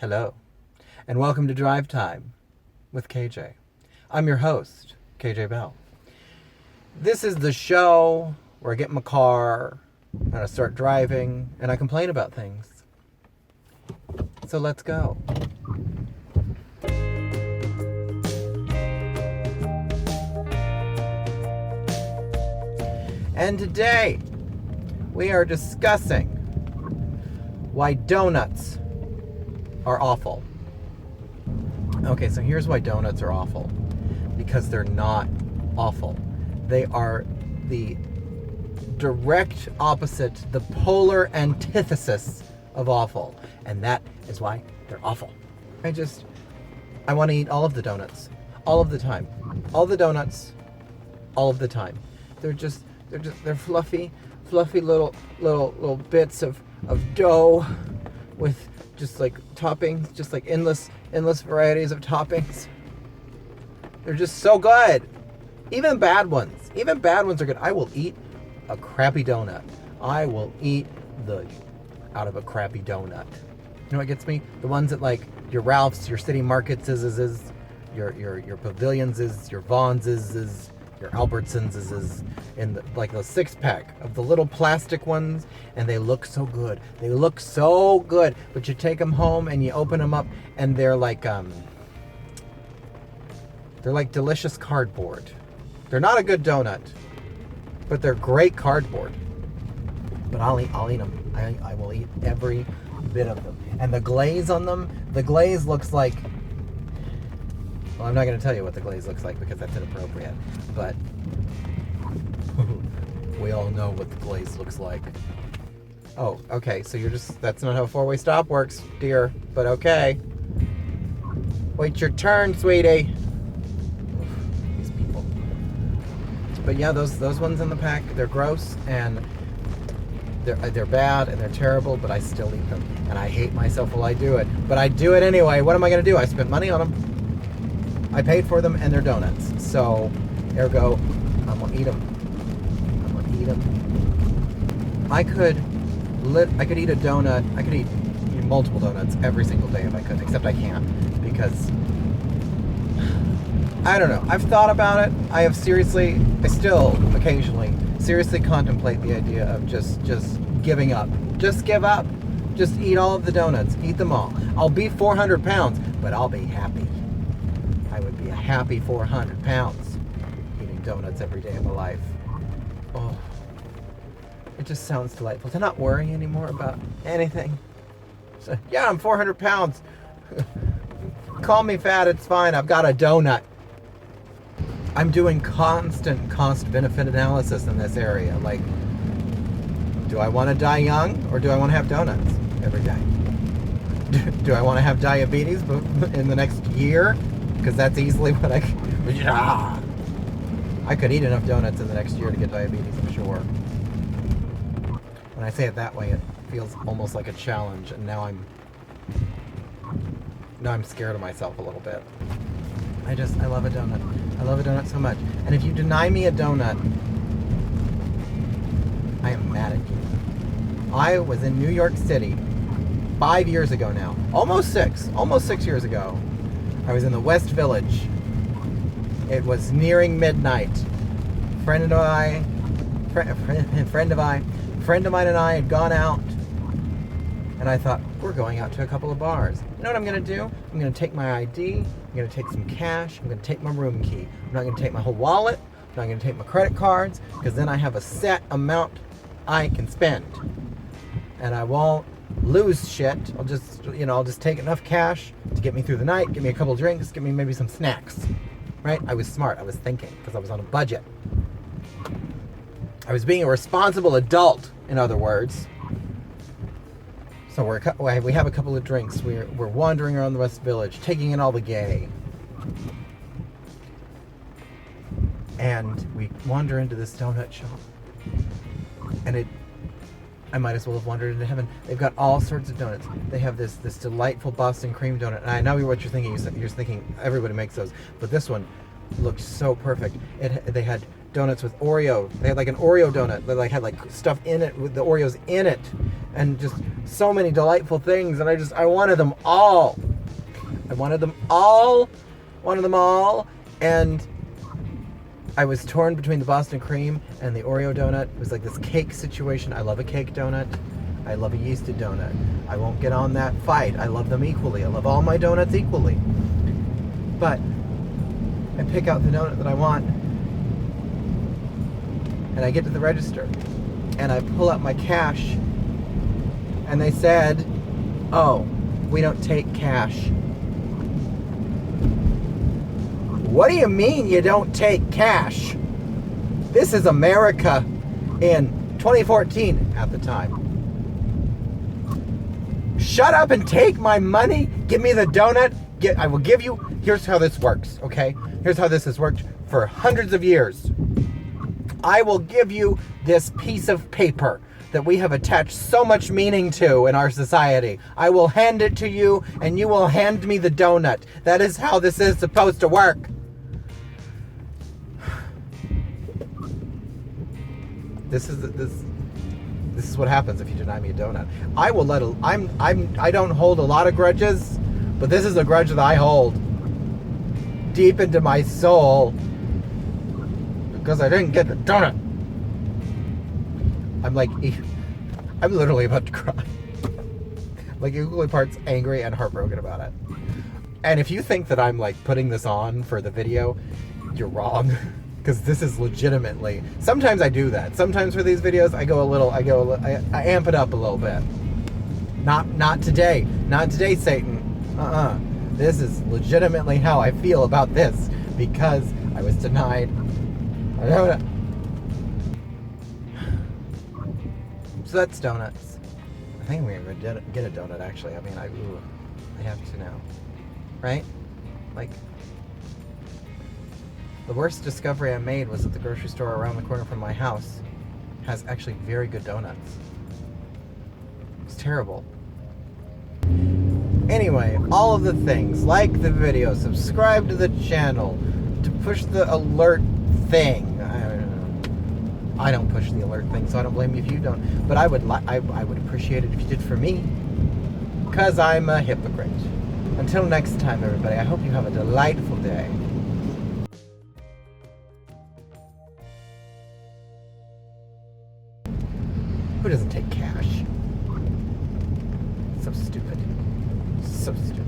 Hello, and welcome to Drive Time with KJ. I'm your host, KJ Bell. This is the show where I get in my car and I start driving and I complain about things. So let's go. And today we are discussing why donuts are awful. Okay, so here's why donuts are awful. Because they're not awful. They are the direct opposite, the polar antithesis of awful. And that is why they're awful. I want to eat all of the donuts. All of the time. All the donuts. All of the time. They're fluffy little bits of dough with just like toppings, just like endless varieties of toppings. They're just so good. Even bad ones are good. I will eat a crappy donut. I will eat out of a crappy donut. You know what gets me? The ones that like your Ralph's, your City Markets your Pavilions your Vaughn's your Albertsons in like the 6-pack of the little plastic ones, and they look so good. But you take them home and you open them up, and they're like delicious cardboard. They're not a good donut, but they're great cardboard. But I'll eat them. I will eat every bit of them. And the glaze on them, looks like. Well, I'm not going to tell you what the glaze looks like because that's inappropriate. But we all know what the glaze looks like. Oh, okay. So that's not how a four-way stop works, dear. But okay. Wait your turn, sweetie. These people. But yeah, those ones in the pack, they're gross and they're bad and they're terrible, but I still eat them. And I hate myself while I do it. But I do it anyway. What am I going to do? I spent money on them. I paid for them, and they're donuts. So, ergo, I'm gonna eat them. I could eat a donut. I could eat multiple donuts every single day if I could, except I can't because I don't know. I've thought about it. I still occasionally seriously contemplate the idea of just giving up. Just give up. Just eat all of the donuts. Eat them all. I'll be 400 pounds, but I'll be happy. I would be a happy 400 pounds eating donuts every day of my life. Oh, it just sounds delightful to not worry anymore about anything. So, yeah, I'm 400 pounds. Call me fat, it's fine. I've got a donut. I'm doing constant cost-benefit analysis in this area. Like, do I want to die young or do I want to have donuts every day? Do I want to have diabetes in the next year? Because that's easily what I could eat enough donuts in the next year to get diabetes, I'm sure. When I say it that way, it feels almost like a challenge, and now I'm scared of myself a little bit. I love a donut. I love a donut so much. And if you deny me a donut, I am mad at you. I was in New York City 5 years ago now. Almost 6 years ago. I was in the West Village. It was nearing midnight. Friend of mine and I had gone out, and I thought, we're going out to a couple of bars. You know what I'm going to do? I'm going to take my ID, I'm going to take some cash, I'm going to take my room key. I'm not going to take my whole wallet, I'm not going to take my credit cards, because then I have a set amount I can spend. And I won't lose shit. I'll just take enough cash to get me through the night, get me a couple drinks, get me maybe some snacks. Right? I was smart. I was thinking because I was on a budget. I was being a responsible adult, in other words. So we have a couple of drinks. We're wandering around the West Village, taking in all the gay. And we wander into this donut shop. And I might as well have wandered into heaven. They've got all sorts of donuts. They have this delightful Boston cream donut. And I know what you're thinking. You're thinking everybody makes those. But this one looks so perfect. They had donuts with Oreo. They had like an Oreo donut that like had like stuff in it with the Oreos in it, and just so many delightful things. And I wanted them all. I wanted them all. And I was torn between the Boston cream and the Oreo donut. It was like this cake situation. I love a cake donut. I love a yeasted donut. I won't get on that fight. I love them equally. I love all my donuts equally. But I pick out the donut that I want, and I get to the register, and I pull out my cash, and they said, "Oh, we don't take cash." What do you mean you don't take cash? This is America in 2014 at the time. Shut up and take my money. Give me the donut. I will give you. Here's how this works, okay? Here's how this has worked for hundreds of years. I will give you this piece of paper that we have attached so much meaning to in our society. I will hand it to you, and you will hand me the donut. That is how this is supposed to work. This is what happens if you deny me a donut. I don't hold a lot of grudges, but this is a grudge that I hold deep into my soul because I didn't get the donut. I'm literally about to cry. Like equally parts angry and heartbroken about it. And if you think that I'm like putting this on for the video, you're wrong. Because this is legitimately, sometimes I do that. Sometimes for these videos, I amp it up a little bit. Not today. Not today, Satan. This is legitimately how I feel about this because I was denied a donut. So that's donuts. I think we're gonna get a donut actually. I mean, I have to now. Right? Like, the worst discovery I made was that the grocery store around the corner from my house has actually very good donuts. It's terrible. Anyway, all of the things, like the video, subscribe to the channel, to push the alert thing. I don't push the alert thing, so I don't blame you if you don't. But I would appreciate it if you did for me, because I'm a hypocrite. Until next time, everybody, I hope you have a delightful day. Who doesn't take cash? So stupid. So stupid.